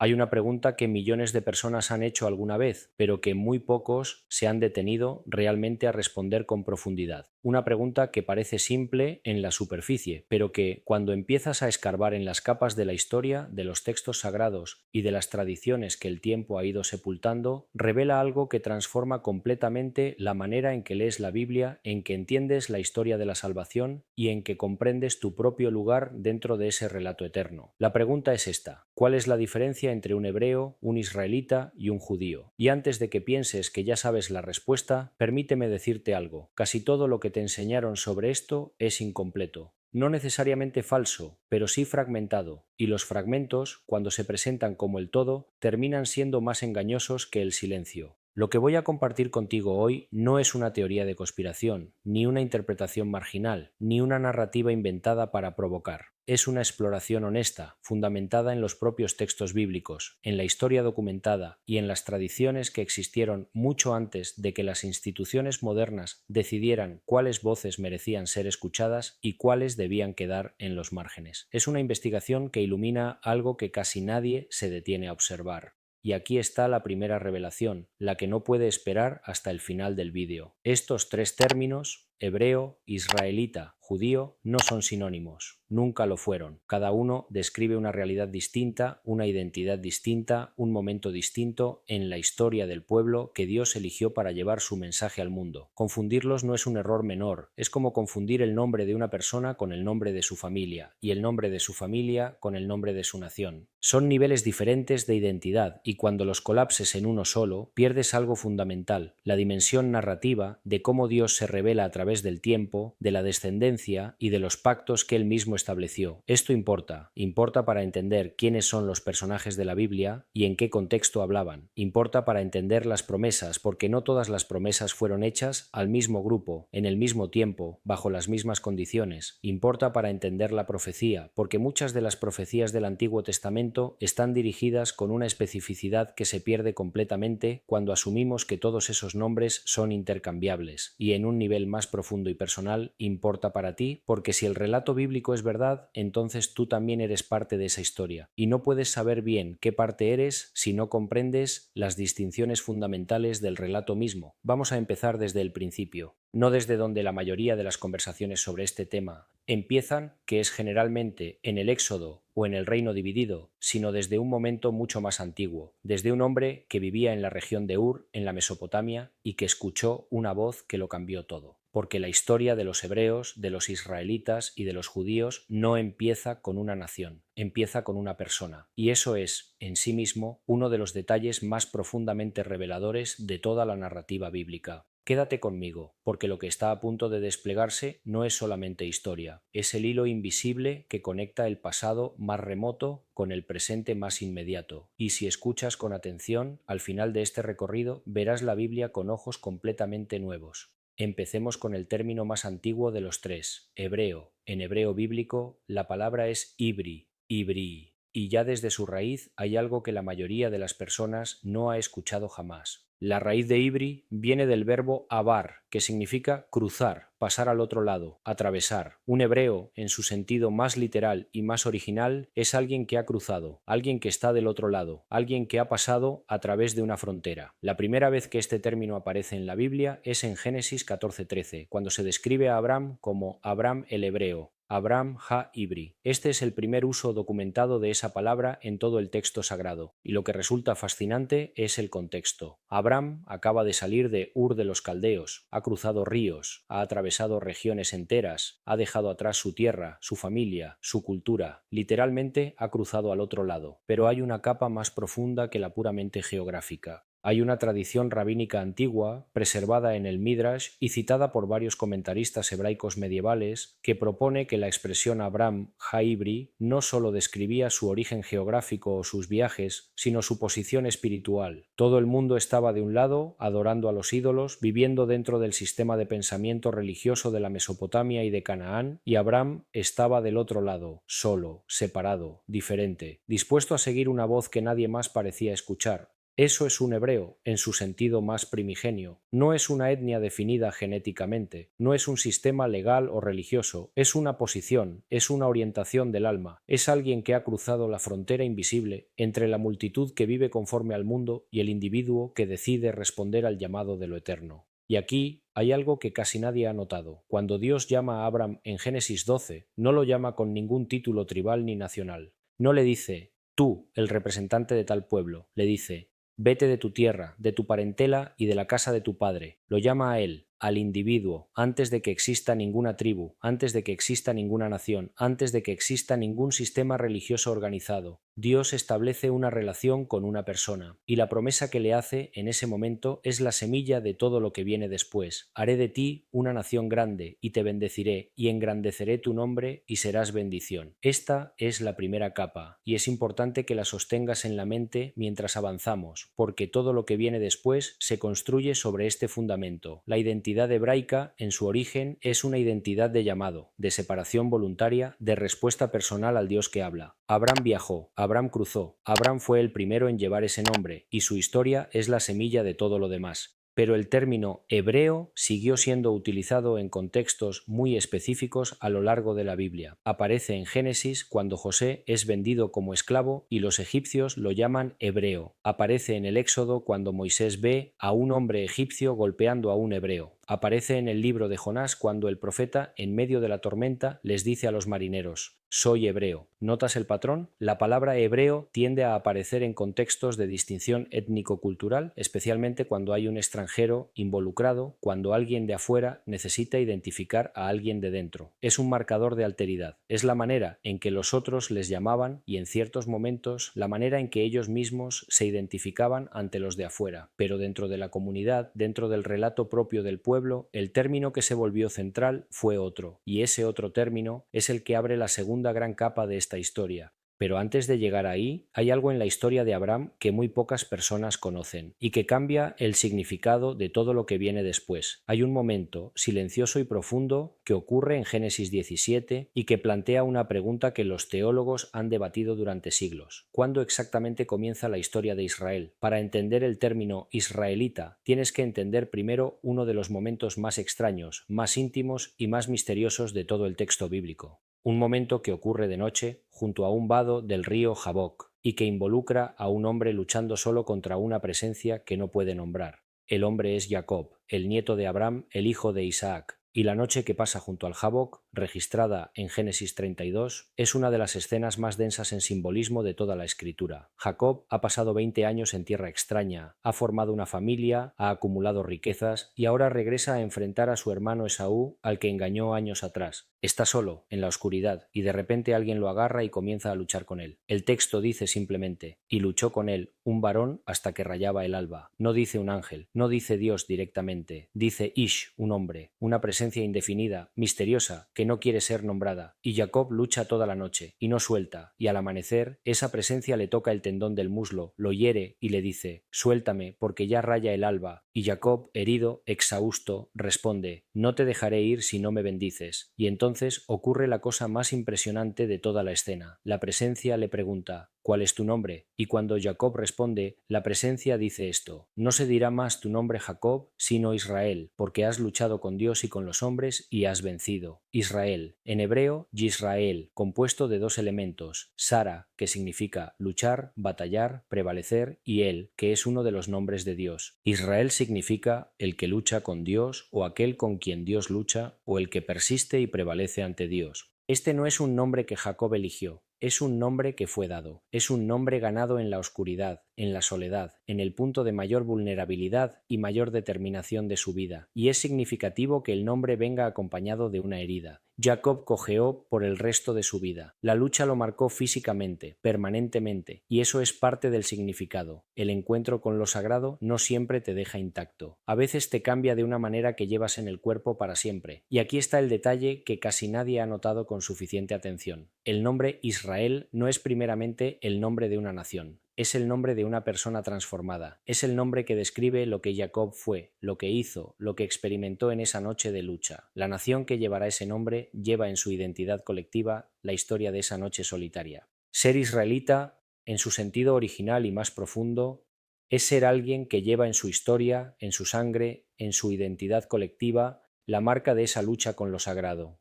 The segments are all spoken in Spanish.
Hay una pregunta que millones de personas han hecho alguna vez, pero que muy pocos se han detenido realmente a responder con profundidad. Una pregunta que parece simple en la superficie, pero que, cuando empiezas a escarbar en las capas de la historia, de los textos sagrados y de las tradiciones que el tiempo ha ido sepultando, revela algo que transforma completamente la manera en que lees la Biblia, en que entiendes la historia de la salvación y en que comprendes tu propio lugar dentro de ese relato eterno. La pregunta es esta: ¿cuál es la diferencia entre un hebreo, un israelita y un judío? Y antes de que pienses que ya sabes la respuesta, permíteme decirte algo. Casi todo lo que te enseñaron sobre esto es incompleto. No necesariamente falso, pero sí fragmentado, y los fragmentos, cuando se presentan como el todo, terminan siendo más engañosos que el silencio. Lo que voy a compartir contigo hoy no es una teoría de conspiración, ni una interpretación marginal, ni una narrativa inventada para provocar. Es una exploración honesta, fundamentada en los propios textos bíblicos, en la historia documentada y en las tradiciones que existieron mucho antes de que las instituciones modernas decidieran cuáles voces merecían ser escuchadas y cuáles debían quedar en los márgenes. Es una investigación que ilumina algo que casi nadie se detiene a observar. Y aquí está la primera revelación, la que no puede esperar hasta el final del vídeo. Estos tres términos, hebreo, israelita, judío, no son sinónimos, nunca lo fueron. Cada uno describe una realidad distinta, una identidad distinta, un momento distinto en la historia del pueblo que Dios eligió para llevar su mensaje al mundo. Confundirlos no es un error menor, es como confundir el nombre de una persona con el nombre de su familia, y el nombre de su familia con el nombre de su nación. Son niveles diferentes de identidad, y cuando los colapses en uno solo, pierdes algo fundamental: la dimensión narrativa de cómo Dios se revela a través del tiempo, de la descendencia y de los pactos que Él mismo estableció. Esto importa para entender quiénes son los personajes de la Biblia y en qué contexto hablaban. Importa para entender las promesas, porque no todas las promesas fueron hechas al mismo grupo, en el mismo tiempo, bajo las mismas condiciones. Importa para entender la profecía, porque muchas de las profecías del Antiguo Testamento están dirigidas con una especificidad que se pierde completamente cuando asumimos que todos esos nombres son intercambiables. Y en un nivel más profundo y personal, importa para ti, porque si el relato bíblico es verdad, entonces tú también eres parte de esa historia. Y no puedes saber bien qué parte eres si no comprendes las distinciones fundamentales del relato mismo. Vamos a empezar desde el principio, no desde donde la mayoría de las conversaciones sobre este tema empiezan, que es generalmente en el Éxodo o en el Reino Dividido, sino desde un momento mucho más antiguo, desde un hombre que vivía en la región de Ur, en la Mesopotamia, y que escuchó una voz que lo cambió todo. Porque la historia de los hebreos, de los israelitas y de los judíos no empieza con una nación, empieza con una persona. Y eso es, en sí mismo, uno de los detalles más profundamente reveladores de toda la narrativa bíblica. Quédate conmigo, porque lo que está a punto de desplegarse no es solamente historia, es el hilo invisible que conecta el pasado más remoto con el presente más inmediato. Y si escuchas con atención, al final de este recorrido verás la Biblia con ojos completamente nuevos. Empecemos con el término más antiguo de los tres, hebreo. En hebreo bíblico, la palabra es ibri, y ya desde su raíz hay algo que la mayoría de las personas no ha escuchado jamás. La raíz de ibri viene del verbo abar, que significa cruzar, pasar al otro lado, atravesar. Un hebreo, en su sentido más literal y más original, es alguien que ha cruzado, alguien que está del otro lado, alguien que ha pasado a través de una frontera. La primera vez que este término aparece en la Biblia es en Génesis 14:13, cuando se describe a Abraham como Abram el hebreo. Abram ha-Ibri. Este es el primer uso documentado de esa palabra en todo el texto sagrado, y lo que resulta fascinante es el contexto. Abram acaba de salir de Ur de los Caldeos, ha cruzado ríos, ha atravesado regiones enteras, ha dejado atrás su tierra, su familia, su cultura, literalmente ha cruzado al otro lado. Pero hay una capa más profunda que la puramente geográfica. Hay una tradición rabínica antigua, preservada en el Midrash y citada por varios comentaristas hebraicos medievales, que propone que la expresión Abram ha-Ibri no solo describía su origen geográfico o sus viajes, sino su posición espiritual. Todo el mundo estaba de un lado, adorando a los ídolos, viviendo dentro del sistema de pensamiento religioso de la Mesopotamia y de Canaán, y Abram estaba del otro lado, solo, separado, diferente, dispuesto a seguir una voz que nadie más parecía escuchar. Eso es un hebreo, en su sentido más primigenio. No es una etnia definida genéticamente, no es un sistema legal o religioso, es una posición, es una orientación del alma, es alguien que ha cruzado la frontera invisible entre la multitud que vive conforme al mundo y el individuo que decide responder al llamado de lo eterno. Y aquí hay algo que casi nadie ha notado. Cuando Dios llama a Abram en Génesis 12, no lo llama con ningún título tribal ni nacional. No le dice, tú, el representante de tal pueblo, le dice, vete de tu tierra, de tu parentela y de la casa de tu padre. Lo llama a él, al individuo, antes de que exista ninguna tribu, antes de que exista ninguna nación, antes de que exista ningún sistema religioso organizado. Dios establece una relación con una persona, y la promesa que le hace en ese momento es la semilla de todo lo que viene después. Haré de ti una nación grande, y te bendeciré, y engrandeceré tu nombre, y serás bendición. Esta es la primera capa, y es importante que la sostengas en la mente mientras avanzamos, porque todo lo que viene después se construye sobre este fundamento. La identidad hebraica, en su origen, es una identidad de llamado, de separación voluntaria, de respuesta personal al Dios que habla. Abraham viajó, Abraham cruzó, Abraham fue el primero en llevar ese nombre, y su historia es la semilla de todo lo demás. Pero el término hebreo siguió siendo utilizado en contextos muy específicos a lo largo de la Biblia. Aparece en Génesis cuando José es vendido como esclavo y los egipcios lo llaman hebreo. Aparece en el Éxodo cuando Moisés ve a un hombre egipcio golpeando a un hebreo. Aparece en el libro de Jonás cuando el profeta, en medio de la tormenta, les dice a los marineros: soy hebreo. ¿Notas el patrón? La palabra hebreo tiende a aparecer en contextos de distinción étnico-cultural, especialmente cuando hay un extranjero involucrado, cuando alguien de afuera necesita identificar a alguien de dentro. Es un marcador de alteridad. Es la manera en que los otros les llamaban y, en ciertos momentos, la manera en que ellos mismos se identificaban ante los de afuera. Pero dentro de la comunidad, dentro del relato propio del pueblo, el término que se volvió central fue otro, y ese otro término es el que abre la segunda gran capa de esta historia. Pero antes de llegar ahí, hay algo en la historia de Abraham que muy pocas personas conocen y que cambia el significado de todo lo que viene después. Hay un momento silencioso y profundo que ocurre en Génesis 17 y que plantea una pregunta que los teólogos han debatido durante siglos. ¿Cuándo exactamente comienza la historia de Israel? Para entender el término israelita, tienes que entender primero uno de los momentos más extraños, más íntimos y más misteriosos de todo el texto bíblico. Un momento que ocurre de noche junto a un vado del río Jaboc y que involucra a un hombre luchando solo contra una presencia que no puede nombrar. El hombre es Jacob, el nieto de Abraham, el hijo de Isaac, y la noche que pasa junto al Jaboc, registrada en Génesis 32, es una de las escenas más densas en simbolismo de toda la escritura. Jacob ha pasado 20 años en tierra extraña, ha formado una familia, ha acumulado riquezas y ahora regresa a enfrentar a su hermano Esaú, al que engañó años atrás. Está solo, en la oscuridad, y de repente alguien lo agarra y comienza a luchar con él. El texto dice simplemente: y luchó con él un varón hasta que rayaba el alba. No dice un ángel, no dice Dios directamente, dice Ish, un hombre, una presencia indefinida, misteriosa, que no quiere ser nombrada. Y Jacob lucha toda la noche, y no suelta, y al amanecer, esa presencia le toca el tendón del muslo, lo hiere y le dice: suéltame, porque ya raya el alba. Y Jacob, herido, exhausto, responde: no te dejaré ir si no me bendices. Y entonces ocurre la cosa más impresionante de toda la escena. La presencia le pregunta: ¿cuál es tu nombre? Y cuando Jacob responde, la presencia dice esto: no se dirá más tu nombre Jacob, sino Israel, porque has luchado con Dios y con los hombres y has vencido. Israel, en hebreo, Yisrael, compuesto de dos elementos: Sara, que significa luchar, batallar, prevalecer, y él, que es uno de los nombres de Dios. Israel significa el que lucha con Dios, o aquel con quien Dios lucha, o el que persiste y prevalece ante Dios. Este no es un nombre que Jacob eligió, es un nombre que fue dado, es un nombre ganado en la oscuridad, en la soledad, en el punto de mayor vulnerabilidad y mayor determinación de su vida, y es significativo que el nombre venga acompañado de una herida. Jacob cojeó por el resto de su vida. La lucha lo marcó físicamente, permanentemente, y eso es parte del significado. El encuentro con lo sagrado no siempre te deja intacto. A veces te cambia de una manera que llevas en el cuerpo para siempre. Y aquí está el detalle que casi nadie ha notado con suficiente atención. El nombre Israel no es primeramente el nombre de una nación. Es el nombre de una persona transformada. Es el nombre que describe lo que Jacob fue, lo que hizo, lo que experimentó en esa noche de lucha. La nación que llevará ese nombre lleva en su identidad colectiva la historia de esa noche solitaria. Ser israelita, en su sentido original y más profundo, Es ser alguien que lleva en su historia, en su sangre, en su identidad colectiva, la marca de esa lucha con lo sagrado.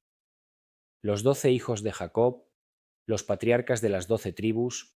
Los 12 hijos de Jacob, los patriarcas de las 12 tribus,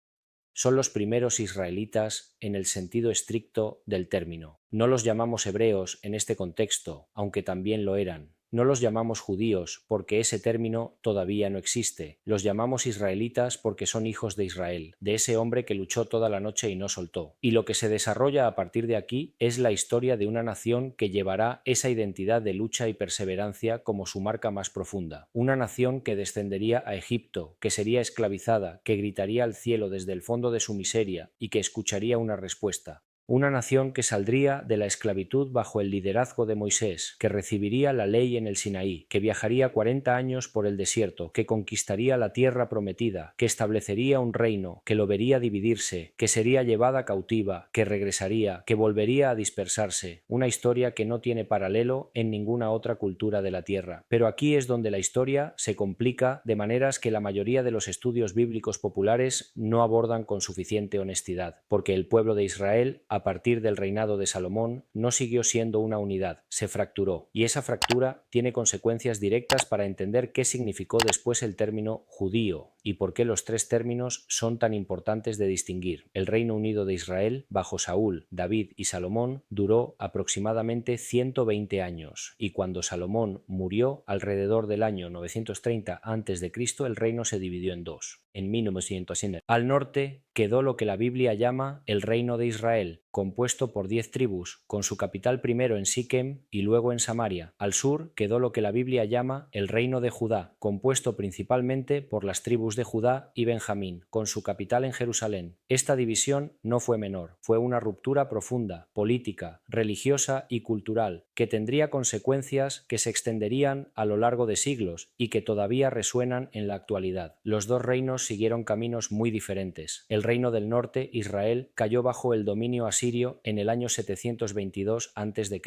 son los primeros israelitas en el sentido estricto del término. No los llamamos hebreos en este contexto, aunque también lo eran. No los llamamos judíos porque ese término todavía no existe. Los llamamos israelitas porque son hijos de Israel, de ese hombre que luchó toda la noche y no soltó. Y lo que se desarrolla a partir de aquí es la historia de una nación que llevará esa identidad de lucha y perseverancia como su marca más profunda. Una nación que descendería a Egipto, que sería esclavizada, que gritaría al cielo desde el fondo de su miseria y que escucharía una respuesta. Una nación que saldría de la esclavitud bajo el liderazgo de Moisés, que recibiría la ley en el Sinaí, que viajaría 40 años por el desierto, que conquistaría la tierra prometida, que establecería un reino, que lo vería dividirse, que sería llevada cautiva, que regresaría, que volvería a dispersarse. Una historia que no tiene paralelo en ninguna otra cultura de la tierra. Pero aquí es donde la historia se complica de maneras que la mayoría de los estudios bíblicos populares no abordan con suficiente honestidad, porque el pueblo de Israel, a partir del reinado de Salomón, no siguió siendo una unidad, se fracturó, y esa fractura tiene consecuencias directas para entender qué significó después el término judío y por qué los tres términos son tan importantes de distinguir. El Reino Unido de Israel, bajo Saúl, David y Salomón, duró aproximadamente 120 años, y cuando Salomón murió, alrededor del año 930 a.C., el reino se dividió en dos. En 1900. Al norte quedó lo que la Biblia llama el Reino de Israel, compuesto por 10 tribus, con su capital primero en Siquem y luego en Samaria. Al sur quedó lo que la Biblia llama el Reino de Judá, compuesto principalmente por las tribus de Judá y Benjamín, con su capital en Jerusalén. Esta división no fue menor, fue una ruptura profunda, política, religiosa y cultural, que tendría consecuencias que se extenderían a lo largo de siglos y que todavía resuenan en la actualidad. Los dos reinos siguieron caminos muy diferentes. El reino del norte, Israel, cayó bajo el dominio asirio en el año 722 a.C.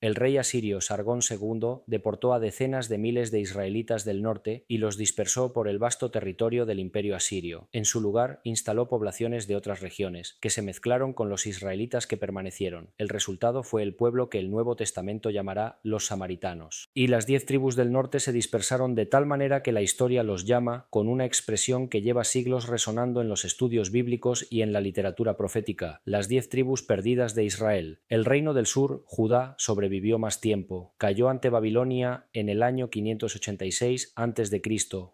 El rey asirio Sargón II deportó a decenas de miles de israelitas del norte y los dispersó por el vasto territorio del imperio asirio. En su lugar, instaló poblaciones de otras regiones, que se mezclaron con los israelitas que permanecieron. El resultado fue el pueblo que el Nuevo Testamento llamará los samaritanos. Y las 10 tribus del norte se dispersaron de tal manera que la historia los llama con una expresión que lleva siglos resonando en los estudios bíblicos y en la literatura profética: las 10 tribus perdidas de Israel. El reino del sur, Judá, sobrevivió más tiempo. Cayó ante Babilonia en el año 586 a.C.,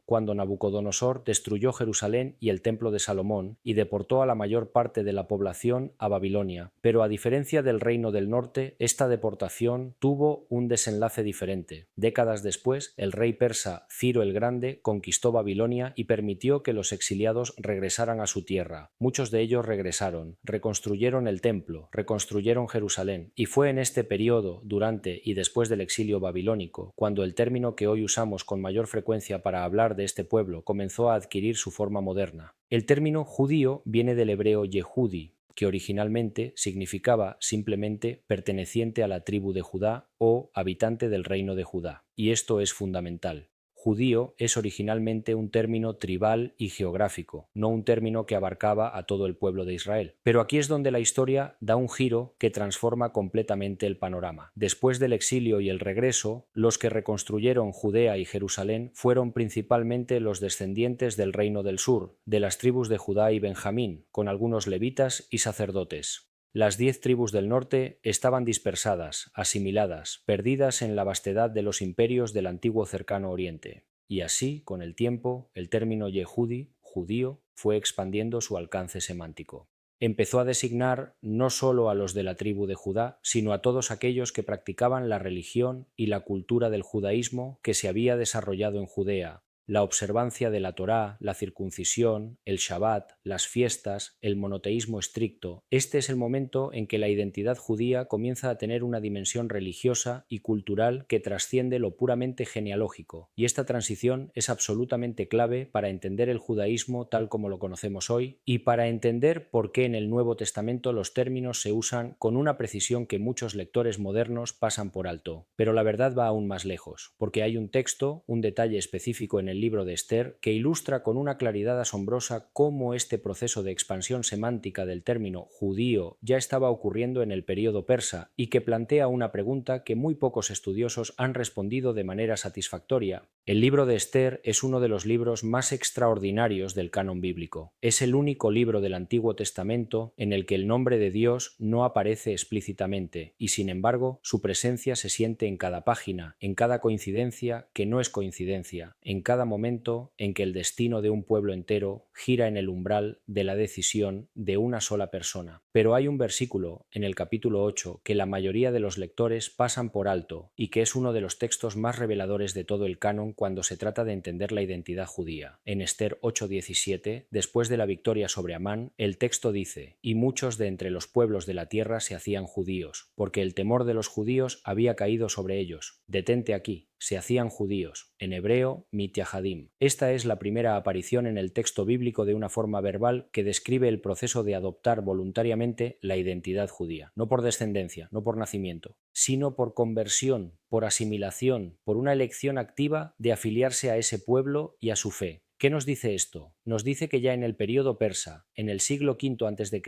cuando Nabucodonosor destruyó Jerusalén y el templo de Salomón y deportó a la mayor parte de la población a Babilonia. Pero a diferencia del reino del norte, esta deportación tuvo un desenlace diferente. Décadas después, el rey persa Ciro el Grande conquistó Babilonia y permitió que los exiliados regresaran a su tierra. Muchos de ellos regresaron, reconstruyeron el templo, reconstruyeron Jerusalén, y fue en este periodo, durante y después del exilio babilónico, cuando el término que hoy usamos con mayor frecuencia para hablar de este pueblo comenzó a adquirir su forma moderna. El término judío viene del hebreo Yehudi, que originalmente significaba simplemente perteneciente a la tribu de Judá o habitante del reino de Judá. Y esto es fundamental. Judío es originalmente un término tribal y geográfico, no un término que abarcaba a todo el pueblo de Israel. Pero aquí es donde la historia da un giro que transforma completamente el panorama. Después del exilio y el regreso, los que reconstruyeron Judea y Jerusalén fueron principalmente los descendientes del reino del sur, de las tribus de Judá y Benjamín, con algunos levitas y sacerdotes. Las 10 tribus del norte estaban dispersadas, asimiladas, perdidas en la vastedad de los imperios del antiguo cercano oriente. Y así, con el tiempo, el término Yehudi, judío, fue expandiendo su alcance semántico. Empezó a designar no solo a los de la tribu de Judá, sino a todos aquellos que practicaban la religión y la cultura del judaísmo que se había desarrollado en Judea, la observancia de la Torá, la circuncisión, el Shabbat, las fiestas, el monoteísmo estricto. Este es el momento en que la identidad judía comienza a tener una dimensión religiosa y cultural que trasciende lo puramente genealógico, y esta transición es absolutamente clave para entender el judaísmo tal como lo conocemos hoy y para entender por qué en el Nuevo Testamento los términos se usan con una precisión que muchos lectores modernos pasan por alto. Pero la verdad va aún más lejos, porque hay un texto, un detalle específico en el libro de Esther que ilustra con una claridad asombrosa cómo este proceso de expansión semántica del término judío ya estaba ocurriendo en el período persa y que plantea una pregunta que muy pocos estudiosos han respondido de manera satisfactoria. El libro de Esther es uno de los libros más extraordinarios del canon bíblico. Es el único libro del Antiguo Testamento en el que el nombre de Dios no aparece explícitamente y, sin embargo, su presencia se siente en cada página, en cada coincidencia que no es coincidencia, en cada momento en que el destino de un pueblo entero gira en el umbral de la decisión de una sola persona. Pero hay un versículo en el capítulo 8 que la mayoría de los lectores pasan por alto y que es uno de los textos más reveladores de todo el canon cuando se trata de entender la identidad judía. En Esther 8:17, después de la victoria sobre Amán, el texto dice: «Y muchos de entre los pueblos de la tierra se hacían judíos, porque el temor de los judíos había caído sobre ellos». Detente aquí. Se hacían judíos, en hebreo Mityahadim. Esta es la primera aparición en el texto bíblico de una forma verbal que describe el proceso de adoptar voluntariamente la identidad judía, no por descendencia, no por nacimiento, sino por conversión, por asimilación, por una elección activa de afiliarse a ese pueblo y a su fe. ¿Qué nos dice esto? Nos dice que ya en el período persa, en el siglo V a.C.,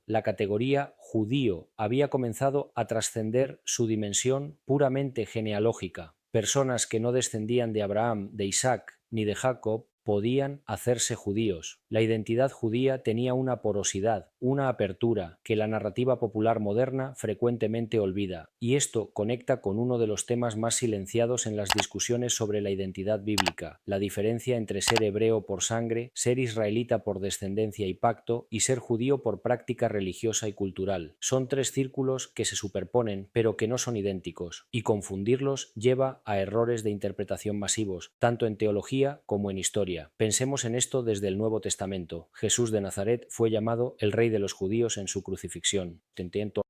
la categoría judío había comenzado a trascender su dimensión puramente genealógica. Personas que no descendían de Abraham, de Isaac ni de Jacob podían hacerse judíos. La identidad judía tenía una porosidad, una apertura que la narrativa popular moderna frecuentemente olvida, y esto conecta con uno de los temas más silenciados en las discusiones sobre la identidad bíblica, la diferencia entre ser hebreo por sangre, ser israelita por descendencia y pacto, y ser judío por práctica religiosa y cultural. Son tres círculos que se superponen, pero que no son idénticos, y confundirlos lleva a errores de interpretación masivos, tanto en teología como en historia. Pensemos en esto desde el Nuevo Testamento. Jesús de Nazaret fue llamado el Rey de los Judíos en su crucifixión.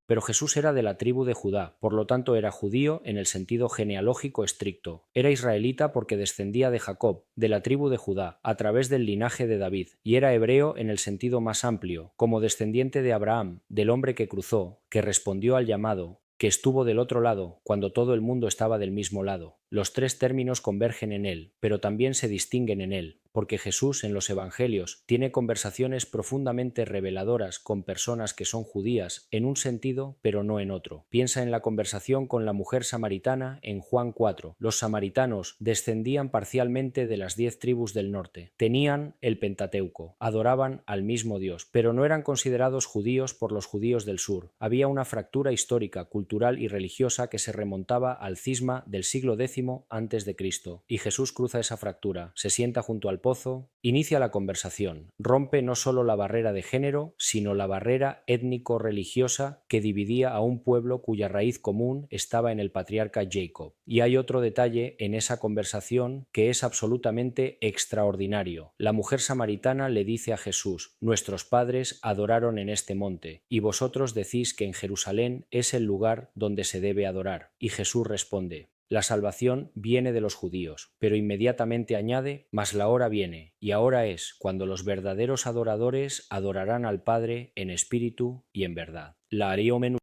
Pero Jesús era de la tribu de Judá, por lo tanto era judío en el sentido genealógico estricto. Era israelita porque descendía de Jacob, de la tribu de Judá, a través del linaje de David, y era hebreo en el sentido más amplio, como descendiente de Abraham, del hombre que cruzó, que respondió al llamado, que estuvo del otro lado cuando todo el mundo estaba del mismo lado. Los tres términos convergen en él, pero también se distinguen en él, porque Jesús en los Evangelios tiene conversaciones profundamente reveladoras con personas que son judías en un sentido, pero no en otro. Piensa en la conversación con la mujer samaritana en Juan 4. Los samaritanos descendían parcialmente de las 10 tribus del norte. Tenían el Pentateuco, adoraban al mismo Dios, pero no eran considerados judíos por los judíos del sur. Había una fractura histórica, cultural y religiosa que se remontaba al cisma del siglo X antes de Cristo, y Jesús cruza esa fractura, se sienta junto al pozo, inicia la conversación, rompe no solo la barrera de género, sino la barrera étnico-religiosa que dividía a un pueblo cuya raíz común estaba en el patriarca Jacob. Y hay otro detalle en esa conversación que es absolutamente extraordinario. La mujer samaritana le dice a Jesús: «Nuestros padres adoraron en este monte, y vosotros decís que en Jerusalén es el lugar donde se debe adorar». Y Jesús responde: «La salvación viene de los judíos», pero inmediatamente añade: «Mas la hora viene, y ahora es, cuando los verdaderos adoradores adorarán al Padre en espíritu y en verdad». La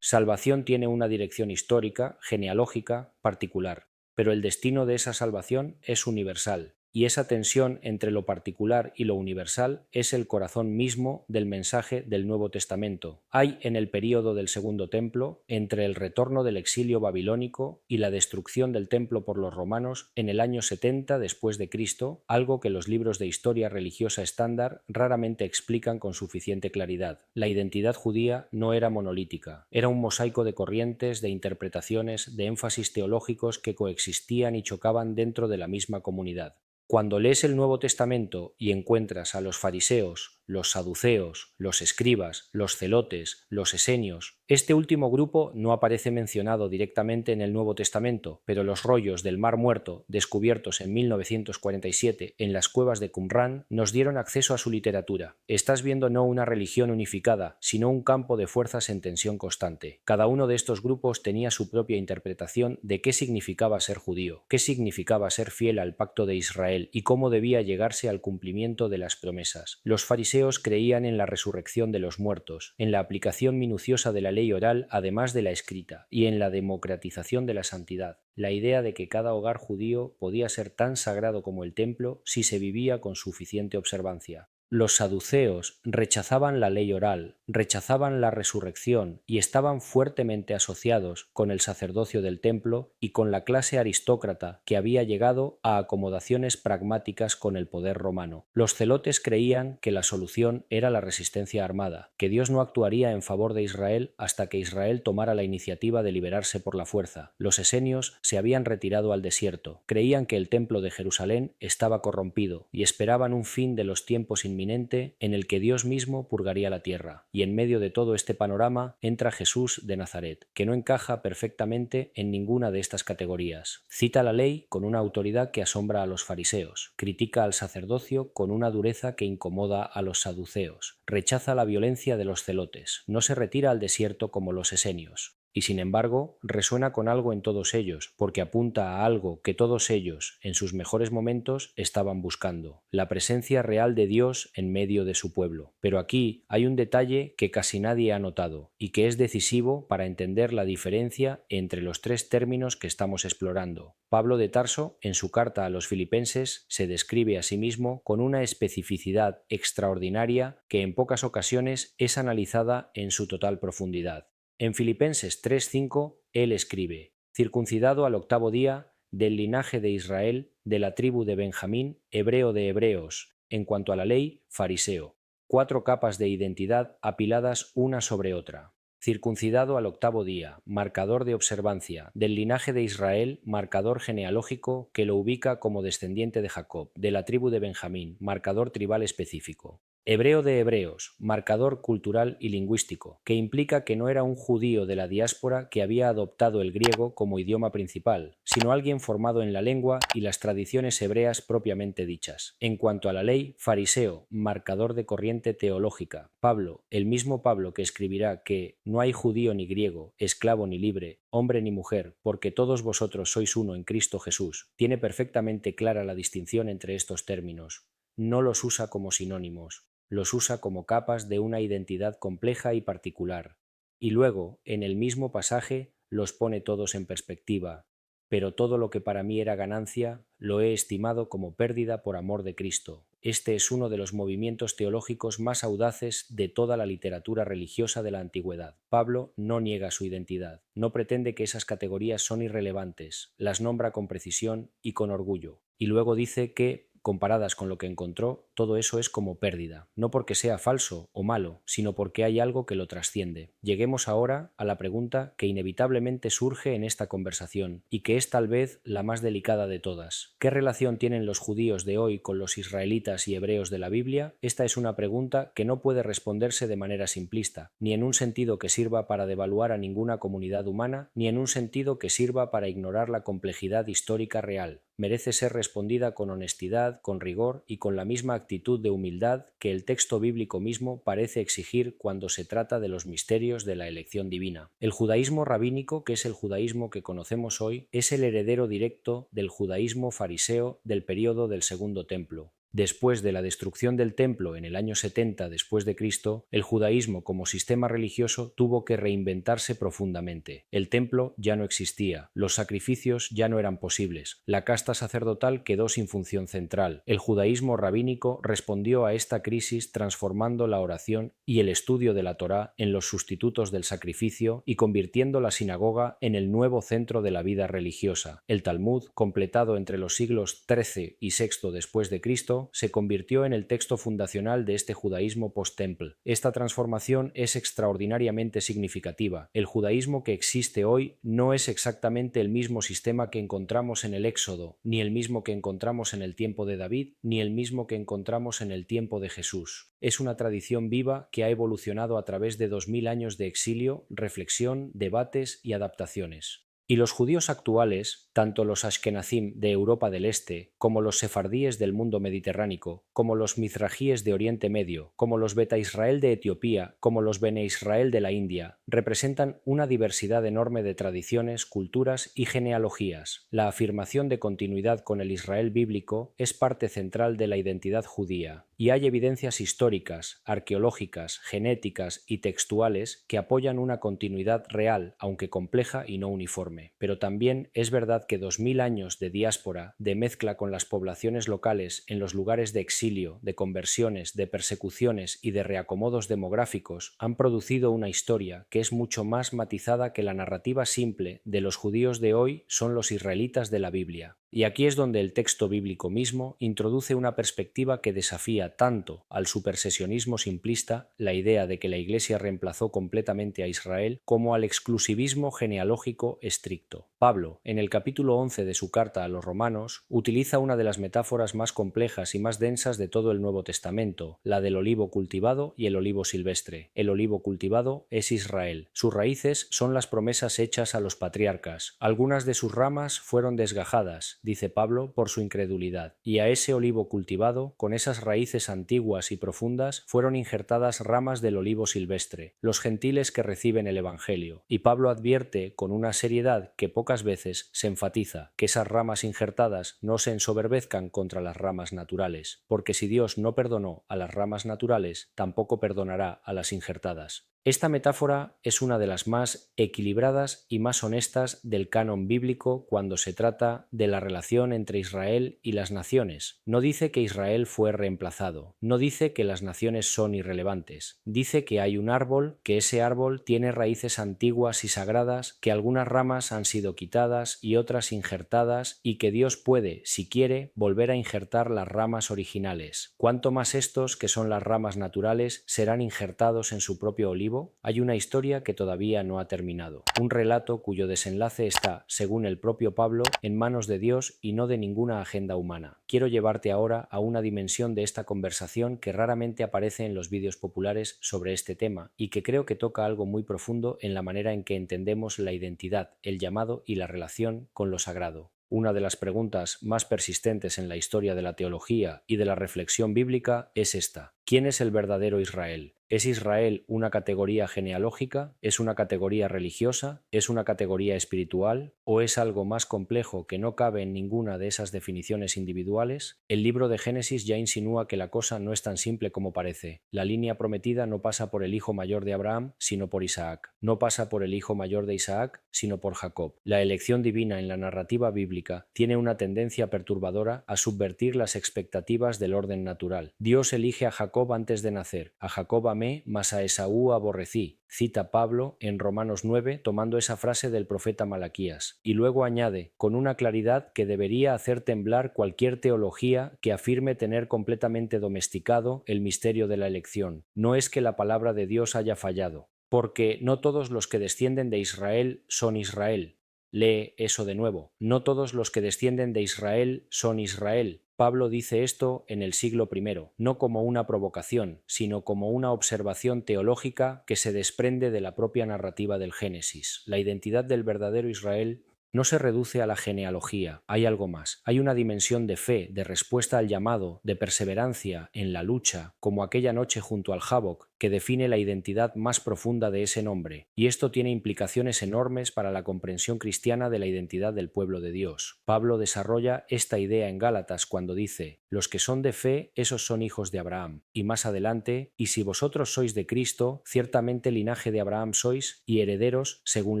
salvación tiene una dirección histórica, genealógica, particular, pero el destino de esa salvación es universal. Y esa tensión entre lo particular y lo universal es el corazón mismo del mensaje del Nuevo Testamento. Hay en el período del Segundo Templo, entre el retorno del exilio babilónico y la destrucción del templo por los romanos en el año 70 después de Cristo, algo que los libros de historia religiosa estándar raramente explican con suficiente claridad. La identidad judía no era monolítica, era un mosaico de corrientes, de interpretaciones, de énfasis teológicos que coexistían y chocaban dentro de la misma comunidad. Cuando lees el Nuevo Testamento y encuentras a los fariseos, los saduceos, los escribas, los celotes, los esenios, este último grupo no aparece mencionado directamente en el Nuevo Testamento, pero los rollos del Mar Muerto descubiertos en 1947 en las cuevas de Qumrán nos dieron acceso a su literatura. Estás viendo no una religión unificada, sino un campo de fuerzas en tensión constante. Cada uno de estos grupos tenía su propia interpretación de qué significaba ser judío, qué significaba ser fiel al pacto de Israel y cómo debía llegarse al cumplimiento de las promesas. Los fariseos fariseos creían en la resurrección de los muertos, en la aplicación minuciosa de la ley oral además de la escrita, y en la democratización de la santidad, la idea de que cada hogar judío podía ser tan sagrado como el templo si se vivía con suficiente observancia. Los saduceos rechazaban la ley oral, rechazaban la resurrección y estaban fuertemente asociados con el sacerdocio del templo y con la clase aristócrata que había llegado a acomodaciones pragmáticas con el poder romano. Los celotes creían que la solución era la resistencia armada, que Dios no actuaría en favor de Israel hasta que Israel tomara la iniciativa de liberarse por la fuerza. Los esenios se habían retirado al desierto, creían que el templo de Jerusalén estaba corrompido y esperaban un fin de los tiempos inminente en el que Dios mismo purgaría la tierra. Y en medio de todo este panorama entra Jesús de Nazaret, que no encaja perfectamente en ninguna de estas categorías. Cita la ley con una autoridad que asombra a los fariseos, critica al sacerdocio con una dureza que incomoda a los saduceos, rechaza la violencia de los celotes, no se retira al desierto como los esenios. Y sin embargo, resuena con algo en todos ellos, porque apunta a algo que todos ellos, en sus mejores momentos, estaban buscando: la presencia real de Dios en medio de su pueblo. Pero aquí hay un detalle que casi nadie ha notado, y que es decisivo para entender la diferencia entre los tres términos que estamos explorando. Pablo de Tarso, en su carta a los Filipenses, se describe a sí mismo con una especificidad extraordinaria que en pocas ocasiones es analizada en su total profundidad. En Filipenses 3:5, él escribe: circuncidado al 8º día, del linaje de Israel, de la tribu de Benjamín, hebreo de hebreos, en cuanto a la ley, fariseo. 4 capas de identidad apiladas una sobre otra. Circuncidado al 8º día, marcador de observancia, del linaje de Israel, marcador genealógico que lo ubica como descendiente de Jacob, de la tribu de Benjamín, marcador tribal específico. Hebreo de hebreos, marcador cultural y lingüístico, que implica que no era un judío de la diáspora que había adoptado el griego como idioma principal, sino alguien formado en la lengua y las tradiciones hebreas propiamente dichas. En cuanto a la ley, fariseo, marcador de corriente teológica. Pablo, el mismo Pablo que escribirá que no hay judío ni griego, esclavo ni libre, hombre ni mujer, porque todos vosotros sois uno en Cristo Jesús, tiene perfectamente clara la distinción entre estos términos. No los usa como sinónimos, los usa como capas de una identidad compleja y particular, y luego, en el mismo pasaje, los pone todos en perspectiva. Pero todo lo que para mí era ganancia, lo he estimado como pérdida por amor de Cristo. Este es uno de los movimientos teológicos más audaces de toda la literatura religiosa de la antigüedad. Pablo no niega su identidad, no pretende que esas categorías son irrelevantes, las nombra con precisión y con orgullo, y luego dice que, comparadas con lo que encontró, todo eso es como pérdida, no porque sea falso o malo, sino porque hay algo que lo trasciende. Lleguemos ahora a la pregunta que inevitablemente surge en esta conversación, y que es tal vez la más delicada de todas. ¿Qué relación tienen los judíos de hoy con los israelitas y hebreos de la Biblia? Esta es una pregunta que no puede responderse de manera simplista, ni en un sentido que sirva para devaluar a ninguna comunidad humana, ni en un sentido que sirva para ignorar la complejidad histórica real. Merece ser respondida con honestidad, con rigor y con la misma actitud de humildad que el texto bíblico mismo parece exigir cuando se trata de los misterios de la elección divina. El judaísmo rabínico, que es el judaísmo que conocemos hoy, es el heredero directo del judaísmo fariseo del período del Segundo Templo. Después de la destrucción del templo en el año 70 después de Cristo, el judaísmo como sistema religioso tuvo que reinventarse profundamente. El templo ya no existía, los sacrificios ya no eran posibles, la casta sacerdotal quedó sin función central. El judaísmo rabínico respondió a esta crisis transformando la oración y el estudio de la Torá en los sustitutos del sacrificio y convirtiendo la sinagoga en el nuevo centro de la vida religiosa. El Talmud, completado entre los siglos XIII y VI después de Cristo, se convirtió en el texto fundacional de este judaísmo post-temple. Esta transformación es extraordinariamente significativa. El judaísmo que existe hoy no es exactamente el mismo sistema que encontramos en el Éxodo, ni el mismo que encontramos en el tiempo de David, ni el mismo que encontramos en el tiempo de Jesús. Es una tradición viva que ha evolucionado a través de 2000 años de exilio, reflexión, debates y adaptaciones. Y los judíos actuales, tanto los ashkenazim de Europa del Este, como los sefardíes del mundo mediterráneo, como los mizrajíes de Oriente Medio, como los Beta Israel de Etiopía, como los Bene Israel de la India, representan una diversidad enorme de tradiciones, culturas y genealogías. La afirmación de continuidad con el Israel bíblico es parte central de la identidad judía, Y hay evidencias históricas, arqueológicas, genéticas y textuales que apoyan una continuidad real, aunque compleja y no uniforme. Pero también es verdad que 2000 años de diáspora, de mezcla con las poblaciones locales en los lugares de exilio, de conversiones, de persecuciones y de reacomodos demográficos, han producido una historia que es mucho más matizada que la narrativa simple de los judíos de hoy son los israelitas de la Biblia. Y aquí es donde el texto bíblico mismo introduce una perspectiva que desafía tanto al supersesionismo simplista, la idea de que la Iglesia reemplazó completamente a Israel, como al exclusivismo genealógico estricto. Pablo, en el capítulo 11 de su carta a los Romanos, utiliza una de las metáforas más complejas y más densas de todo el Nuevo Testamento, la del olivo cultivado y el olivo silvestre. El olivo cultivado es Israel. Sus raíces son las promesas hechas a los patriarcas. Algunas de sus ramas fueron desgajadas, dice Pablo, por su incredulidad, y a ese olivo cultivado, con esas raíces antiguas y profundas, fueron injertadas ramas del olivo silvestre, los gentiles que reciben el Evangelio. Y Pablo advierte con una seriedad que pocas veces se enfatiza, que esas ramas injertadas no se ensoberbezcan contra las ramas naturales, porque si Dios no perdonó a las ramas naturales, tampoco perdonará a las injertadas. Esta metáfora es una de las más equilibradas y más honestas del canon bíblico cuando se trata de la relación entre Israel y las naciones. No dice que Israel fue reemplazado, no dice que las naciones son irrelevantes, dice que hay un árbol, que ese árbol tiene raíces antiguas y sagradas, que algunas ramas han sido quitadas y otras injertadas y que Dios puede, si quiere, volver a injertar las ramas originales. Cuanto más estos, que son las ramas naturales, serán injertados en su propio olivo. Hay una historia que todavía no ha terminado, un relato cuyo desenlace está, según el propio Pablo, en manos de Dios y no de ninguna agenda humana. Quiero llevarte ahora a una dimensión de esta conversación que raramente aparece en los vídeos populares sobre este tema y que creo que toca algo muy profundo en la manera en que entendemos la identidad, el llamado y la relación con lo sagrado. Una de las preguntas más persistentes en la historia de la teología y de la reflexión bíblica es esta: ¿quién es el verdadero Israel? ¿Es Israel una categoría genealógica? ¿Es una categoría religiosa? ¿Es una categoría espiritual? ¿O es algo más complejo que no cabe en ninguna de esas definiciones individuales? El libro de Génesis ya insinúa que la cosa no es tan simple como parece. La línea prometida no pasa por el hijo mayor de Abraham, sino por Isaac. No pasa por el hijo mayor de Isaac, sino por Jacob. La elección divina en la narrativa bíblica tiene una tendencia perturbadora a subvertir las expectativas del orden natural. Dios elige a Jacob antes de nacer. A Jacob amé, mas a Esaú aborrecí, cita Pablo en Romanos 9 tomando esa frase del profeta Malaquías, y luego añade, con una claridad que debería hacer temblar cualquier teología que afirme tener completamente domesticado el misterio de la elección. No es que la palabra de Dios haya fallado, porque no todos los que descienden de Israel son Israel. Lee eso de nuevo. No todos los que descienden de Israel son Israel. Pablo dice esto en el siglo I, no como una provocación, sino como una observación teológica que se desprende de la propia narrativa del Génesis. La identidad del verdadero Israel no se reduce a la genealogía, hay algo más. Hay una dimensión de fe, de respuesta al llamado, de perseverancia en la lucha, como aquella noche junto al Jabbok, que define la identidad más profunda de ese nombre, y esto tiene implicaciones enormes para la comprensión cristiana de la identidad del pueblo de Dios. Pablo desarrolla esta idea en Gálatas cuando dice: los que son de fe, esos son hijos de Abraham. Y más adelante: y si vosotros sois de Cristo, ciertamente linaje de Abraham sois y herederos según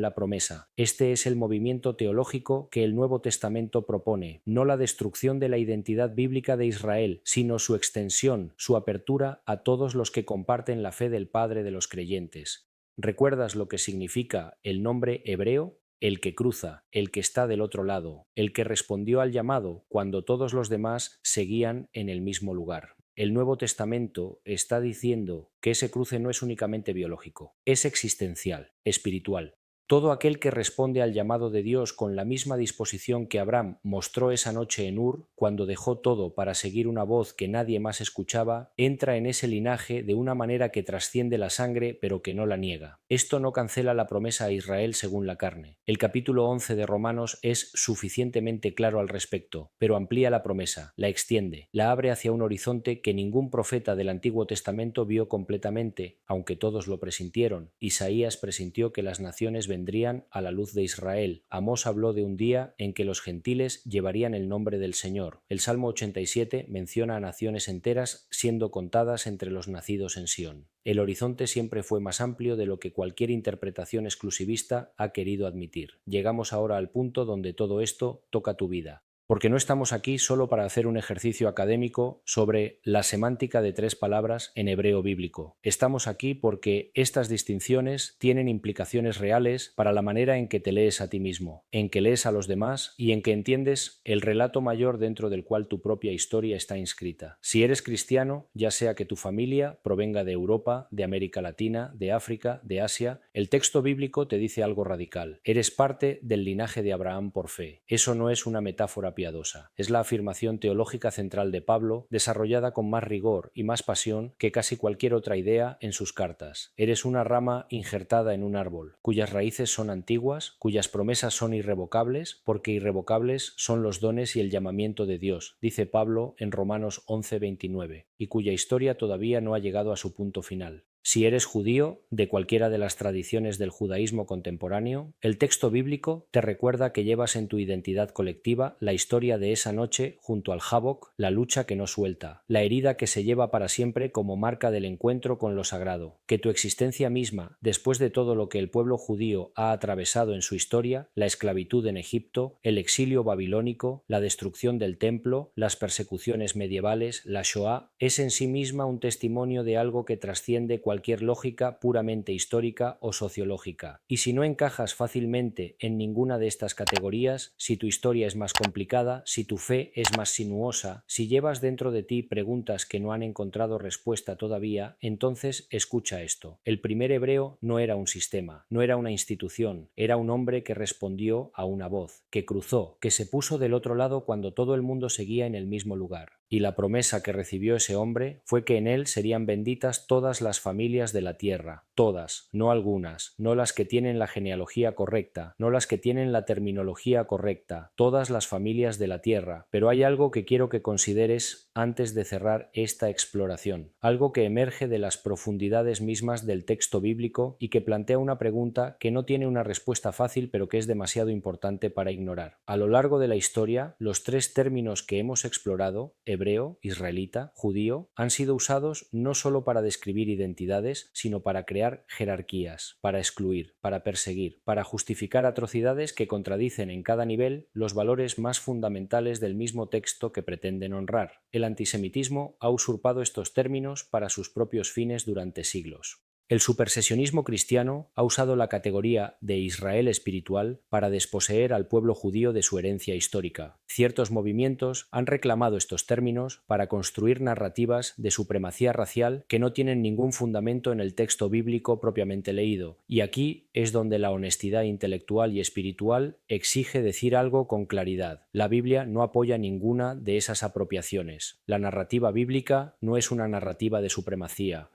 la promesa. Este es el movimiento teológico que el Nuevo Testamento propone, no la destrucción de la identidad bíblica de Israel, sino su extensión, su apertura a todos los que comparten la fe del Padre de los creyentes. ¿Recuerdas lo que significa el nombre hebreo? El que cruza, el que está del otro lado, el que respondió al llamado cuando todos los demás seguían en el mismo lugar. El Nuevo Testamento está diciendo que ese cruce no es únicamente biológico, es existencial, espiritual. Todo aquel que responde al llamado de Dios con la misma disposición que Abraham mostró esa noche en Ur, cuando dejó todo para seguir una voz que nadie más escuchaba, entra en ese linaje de una manera que trasciende la sangre pero que no la niega. Esto no cancela la promesa a Israel según la carne. El capítulo 11 de Romanos es suficientemente claro al respecto, pero amplía la promesa, la extiende, la abre hacia un horizonte que ningún profeta del Antiguo Testamento vio completamente, aunque todos lo presintieron. Isaías presintió que las naciones vendrían a la luz de Israel. Amós habló de un día en que los gentiles llevarían el nombre del Señor. El Salmo 87 menciona a naciones enteras siendo contadas entre los nacidos en Sión. El horizonte siempre fue más amplio de lo que cualquier interpretación exclusivista ha querido admitir. Llegamos ahora al punto donde todo esto toca tu vida. Porque no estamos aquí solo para hacer un ejercicio académico sobre la semántica de 3 palabras en hebreo bíblico. Estamos aquí porque estas distinciones tienen implicaciones reales para la manera en que te lees a ti mismo, en que lees a los demás y en que entiendes el relato mayor dentro del cual tu propia historia está inscrita. Si eres cristiano, ya sea que tu familia provenga de Europa, de América Latina, de África, de Asia, el texto bíblico te dice algo radical. Eres parte del linaje de Abraham por fe. Eso no es una metáfora piadosa. Es la afirmación teológica central de Pablo, desarrollada con más rigor y más pasión que casi cualquier otra idea en sus cartas. Eres una rama injertada en un árbol, cuyas raíces son antiguas, cuyas promesas son irrevocables, porque irrevocables son los dones y el llamamiento de Dios, dice Pablo en Romanos 11:29, y cuya historia todavía no ha llegado a su punto final. Si eres judío, de cualquiera de las tradiciones del judaísmo contemporáneo, el texto bíblico te recuerda que llevas en tu identidad colectiva la historia de esa noche junto al Jabok, la lucha que no suelta, la herida que se lleva para siempre como marca del encuentro con lo sagrado, que tu existencia misma, después de todo lo que el pueblo judío ha atravesado en su historia, la esclavitud en Egipto, el exilio babilónico, la destrucción del templo, las persecuciones medievales, la Shoah, es en sí misma un testimonio de algo que trasciende cualquier lógica puramente histórica o sociológica. Y si no encajas fácilmente en ninguna de estas categorías, si tu historia es más complicada, si tu fe es más sinuosa, si llevas dentro de ti preguntas que no han encontrado respuesta todavía, entonces escucha esto. El primer hebreo no era un sistema, no era una institución, era un hombre que respondió a una voz, que cruzó, que se puso del otro lado cuando todo el mundo seguía en el mismo lugar. Y la promesa que recibió ese hombre fue que en él serían benditas todas las familias de la tierra, todas, no algunas, no las que tienen la genealogía correcta, no las que tienen la terminología correcta, todas las familias de la tierra. Pero hay algo que quiero que consideres antes de cerrar esta exploración, algo que emerge de las profundidades mismas del texto bíblico y que plantea una pregunta que no tiene una respuesta fácil pero que es demasiado importante para ignorar. A lo largo de la historia, los 3 términos que hemos explorado, hebreo, israelita, judío, han sido usados no solo para describir identidades, sino para crear jerarquías, para excluir, para perseguir, para justificar atrocidades que contradicen en cada nivel los valores más fundamentales del mismo texto que pretenden honrar. El antisemitismo ha usurpado estos términos para sus propios fines durante siglos. El supersesionismo cristiano ha usado la categoría de Israel espiritual para desposeer al pueblo judío de su herencia histórica. Ciertos movimientos han reclamado estos términos para construir narrativas de supremacía racial que no tienen ningún fundamento en el texto bíblico propiamente leído, y aquí es donde la honestidad intelectual y espiritual exige decir algo con claridad. La Biblia no apoya ninguna de esas apropiaciones. La narrativa bíblica no es una narrativa de supremacía.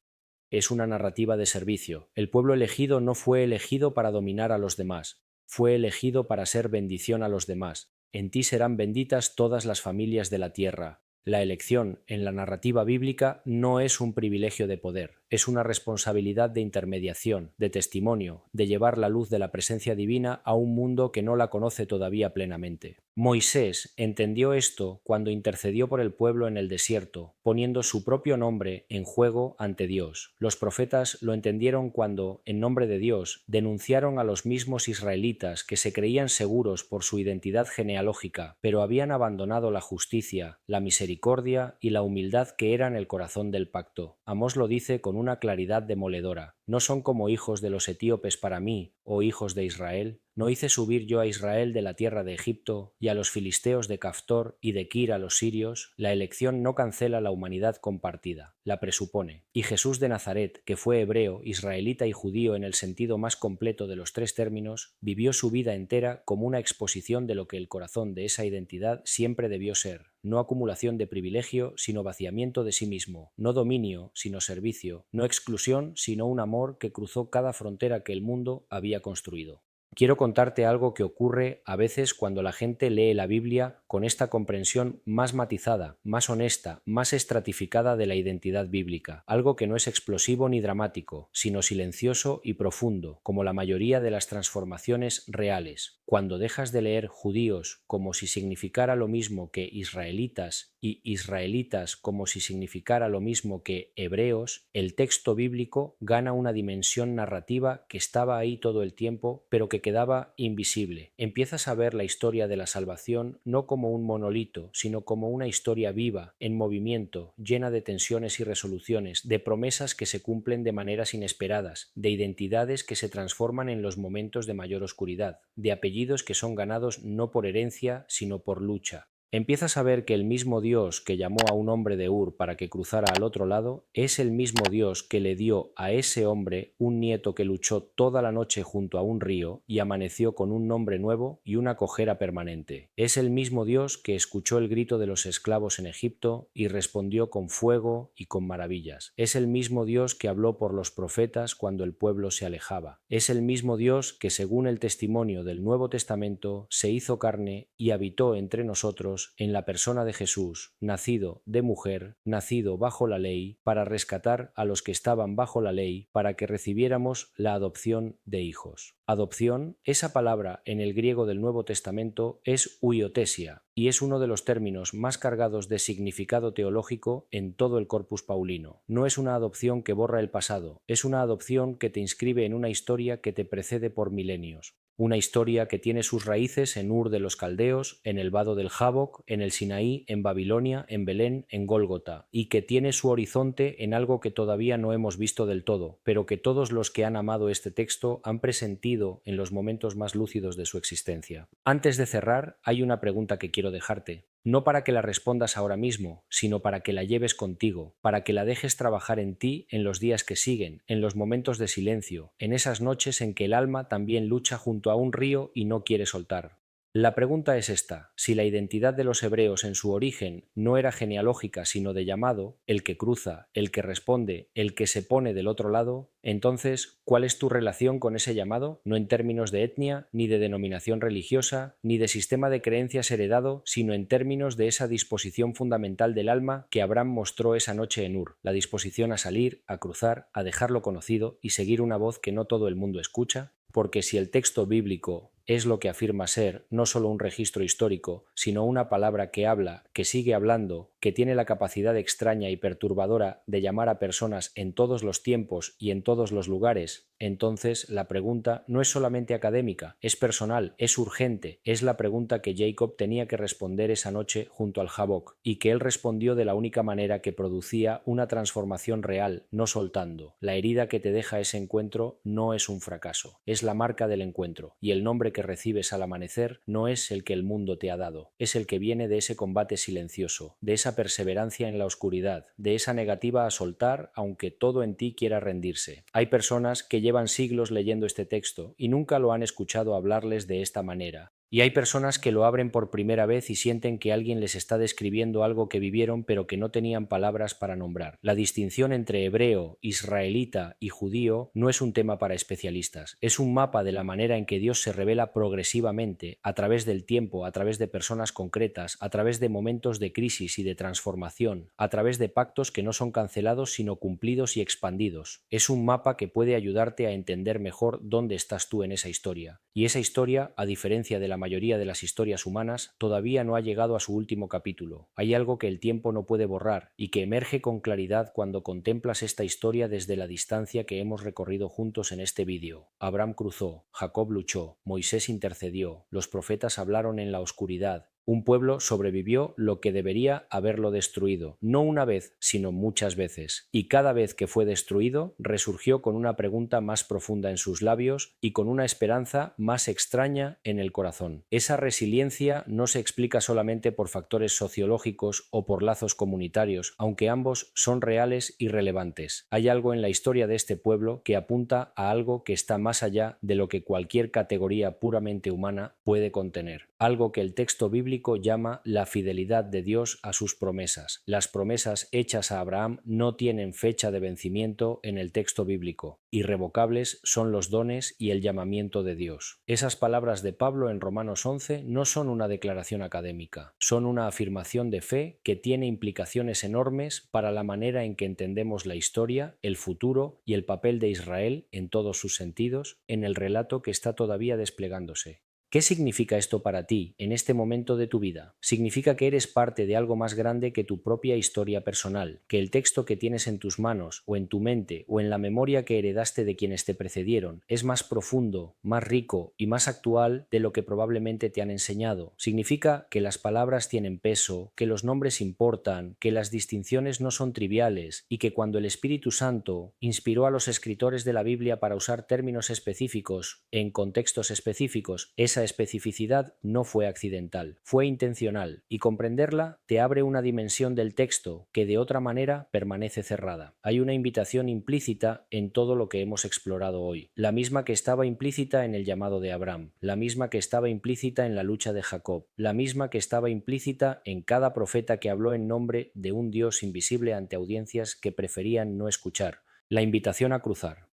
Es una narrativa de servicio. El pueblo elegido no fue elegido para dominar a los demás, fue elegido para ser bendición a los demás. En ti serán benditas todas las familias de la tierra. La elección en la narrativa bíblica no es un privilegio de poder, es una responsabilidad de intermediación, de testimonio, de llevar la luz de la presencia divina a un mundo que no la conoce todavía plenamente. Moisés entendió esto cuando intercedió por el pueblo en el desierto, poniendo su propio nombre en juego ante Dios. Los profetas lo entendieron cuando, en nombre de Dios, denunciaron a los mismos israelitas que se creían seguros por su identidad genealógica, pero habían abandonado la justicia, la misericordia y la humildad que eran el corazón del pacto. Amós lo dice con una claridad demoledora. ¿No son como hijos de los etíopes para mí, oh hijos de Israel? ¿No hice subir yo a Israel de la tierra de Egipto y a los filisteos de Caftor y de Kir a los sirios? La elección no cancela la humanidad compartida, la presupone. Y Jesús de Nazaret, que fue hebreo, israelita y judío en el sentido más completo de los 3 términos, vivió su vida entera como una exposición de lo que el corazón de esa identidad siempre debió ser. No acumulación de privilegio, sino vaciamiento de sí mismo, no dominio, sino servicio, no exclusión, sino un amor que cruzó cada frontera que el mundo había construido. Quiero contarte algo que ocurre a veces cuando la gente lee la Biblia con esta comprensión más matizada, más honesta, más estratificada de la identidad bíblica, algo que no es explosivo ni dramático, sino silencioso y profundo, como la mayoría de las transformaciones reales. Cuando dejas de leer judíos como si significara lo mismo que israelitas y israelitas como si significara lo mismo que hebreos, el texto bíblico gana una dimensión narrativa que estaba ahí todo el tiempo, pero que quedaba invisible. Empiezas a ver la historia de la salvación no como un monolito, sino como una historia viva, en movimiento, llena de tensiones y resoluciones, de promesas que se cumplen de maneras inesperadas, de identidades que se transforman en los momentos de mayor oscuridad, de apellidos que son ganados no por herencia, sino por lucha. Empiezas a ver que el mismo Dios que llamó a un hombre de Ur para que cruzara al otro lado es el mismo Dios que le dio a ese hombre un nieto que luchó toda la noche junto a un río y amaneció con un nombre nuevo y una cojera permanente. Es el mismo Dios que escuchó el grito de los esclavos en Egipto y respondió con fuego y con maravillas. Es el mismo Dios que habló por los profetas cuando el pueblo se alejaba. Es el mismo Dios que, según el testimonio del Nuevo Testamento, se hizo carne y habitó entre nosotros en la persona de Jesús, nacido de mujer, nacido bajo la ley, para rescatar a los que estaban bajo la ley, para que recibiéramos la adopción de hijos. Adopción, esa palabra en el griego del Nuevo Testamento es huiotesia, y es uno de los términos más cargados de significado teológico en todo el corpus paulino. No es una adopción que borra el pasado, es una adopción que te inscribe en una historia que te precede por milenios. Una historia que tiene sus raíces en Ur de los Caldeos, en el vado del Jaboc, en el Sinaí, en Babilonia, en Belén, en Gólgota, y que tiene su horizonte en algo que todavía no hemos visto del todo, pero que todos los que han amado este texto han presentido en los momentos más lúcidos de su existencia. Antes de cerrar, hay una pregunta que quiero dejarte. No para que la respondas ahora mismo, sino para que la lleves contigo, para que la dejes trabajar en ti en los días que siguen, en los momentos de silencio, en esas noches en que el alma también lucha junto a un río y no quiere soltar. La pregunta es esta: si la identidad de los hebreos en su origen no era genealógica sino de llamado, el que cruza, el que responde, el que se pone del otro lado, entonces, ¿cuál es tu relación con ese llamado? No en términos de etnia, ni de denominación religiosa, ni de sistema de creencias heredado, sino en términos de esa disposición fundamental del alma que Abraham mostró esa noche en Ur, la disposición a salir, a cruzar, a dejarlo conocido y seguir una voz que no todo el mundo escucha. Porque si el texto bíblico es lo que afirma ser no solo un registro histórico, sino una palabra que habla, que sigue hablando, que tiene la capacidad extraña y perturbadora de llamar a personas en todos los tiempos y en todos los lugares, entonces la pregunta no es solamente académica, es personal, es urgente, es la pregunta que Jacob tenía que responder esa noche junto al Jaboc, y que él respondió de la única manera que producía una transformación real, no soltando. La herida que te deja ese encuentro no es un fracaso, es la marca del encuentro, y el nombre que recibes al amanecer no es el que el mundo te ha dado, es el que viene de ese combate silencioso, de esa perseverancia en la oscuridad, de esa negativa a soltar aunque todo en ti quiera rendirse. Hay personas que llevan siglos leyendo este texto y nunca lo han escuchado hablarles de esta manera. Y hay personas que lo abren por primera vez y sienten que alguien les está describiendo algo que vivieron pero que no tenían palabras para nombrar. La distinción entre hebreo, israelita y judío no es un tema para especialistas. Es un mapa de la manera en que Dios se revela progresivamente, a través del tiempo, a través de personas concretas, a través de momentos de crisis y de transformación, a través de pactos que no son cancelados sino cumplidos y expandidos. Es un mapa que puede ayudarte a entender mejor dónde estás tú en esa historia. Y esa historia, a diferencia de la mayoría de las historias humanas, todavía no ha llegado a su último capítulo. Hay algo que el tiempo no puede borrar y que emerge con claridad cuando contemplas esta historia desde la distancia que hemos recorrido juntos en este vídeo. Abraham cruzó, Jacob luchó, Moisés intercedió, los profetas hablaron en la oscuridad. Un pueblo sobrevivió lo que debería haberlo destruido, no una vez, sino muchas veces. Y cada vez que fue destruido, resurgió con una pregunta más profunda en sus labios y con una esperanza más extraña en el corazón. Esa resiliencia no se explica solamente por factores sociológicos o por lazos comunitarios, aunque ambos son reales y relevantes. Hay algo en la historia de este pueblo que apunta a algo que está más allá de lo que cualquier categoría puramente humana puede contener. Algo que el texto bíblico bíblico llama la fidelidad de Dios a sus promesas. Las promesas hechas a Abraham no tienen fecha de vencimiento en el texto bíblico. Irrevocables son los dones y el llamamiento de Dios. Esas palabras de Pablo en Romanos 11 no son una declaración académica, son una afirmación de fe que tiene implicaciones enormes para la manera en que entendemos la historia, el futuro y el papel de Israel en todos sus sentidos en el relato que está todavía desplegándose. ¿Qué significa esto para ti en este momento de tu vida? Significa que eres parte de algo más grande que tu propia historia personal, que el texto que tienes en tus manos o en tu mente o en la memoria que heredaste de quienes te precedieron es más profundo, más rico y más actual de lo que probablemente te han enseñado. Significa que las palabras tienen peso, que los nombres importan, que las distinciones no son triviales y que cuando el Espíritu Santo inspiró a los escritores de la Biblia para usar términos específicos en contextos específicos, esa especificidad no fue accidental, fue intencional, y comprenderla te abre una dimensión del texto que de otra manera permanece cerrada. Hay una invitación implícita en todo lo que hemos explorado hoy, la misma que estaba implícita en el llamado de Abraham, la misma que estaba implícita en la lucha de Jacob, la misma que estaba implícita en cada profeta que habló en nombre de un Dios invisible ante audiencias que preferían no escuchar. La invitación a cruzar,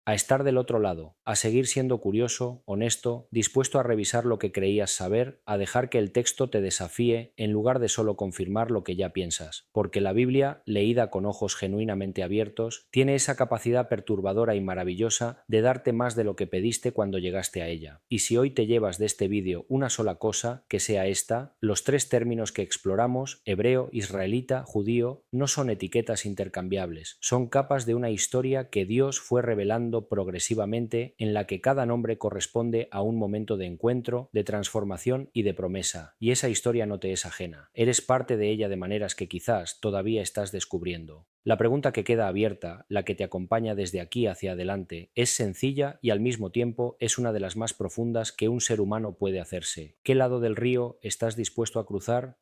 a estar del otro lado, a seguir siendo curioso, honesto, dispuesto a revisar lo que creías saber, a dejar que el texto te desafíe en lugar de solo confirmar lo que ya piensas, porque la Biblia, leída con ojos genuinamente abiertos, tiene esa capacidad perturbadora y maravillosa de darte más de lo que pediste cuando llegaste a ella. Y si hoy te llevas de este vídeo una sola cosa, que sea esta: los tres términos que exploramos, hebreo, israelita, judío, no son etiquetas intercambiables, son capas de una historia que Dios fue revelando progresivamente, en la que cada nombre corresponde a un momento de encuentro, de transformación y de promesa, y esa historia no te es ajena. Eres parte de ella de maneras que quizás todavía estás descubriendo. La pregunta que queda abierta, la que te acompaña desde aquí hacia adelante, es sencilla y al mismo tiempo es una de las más profundas que un ser humano puede hacerse. ¿Qué lado del río estás dispuesto a cruzar?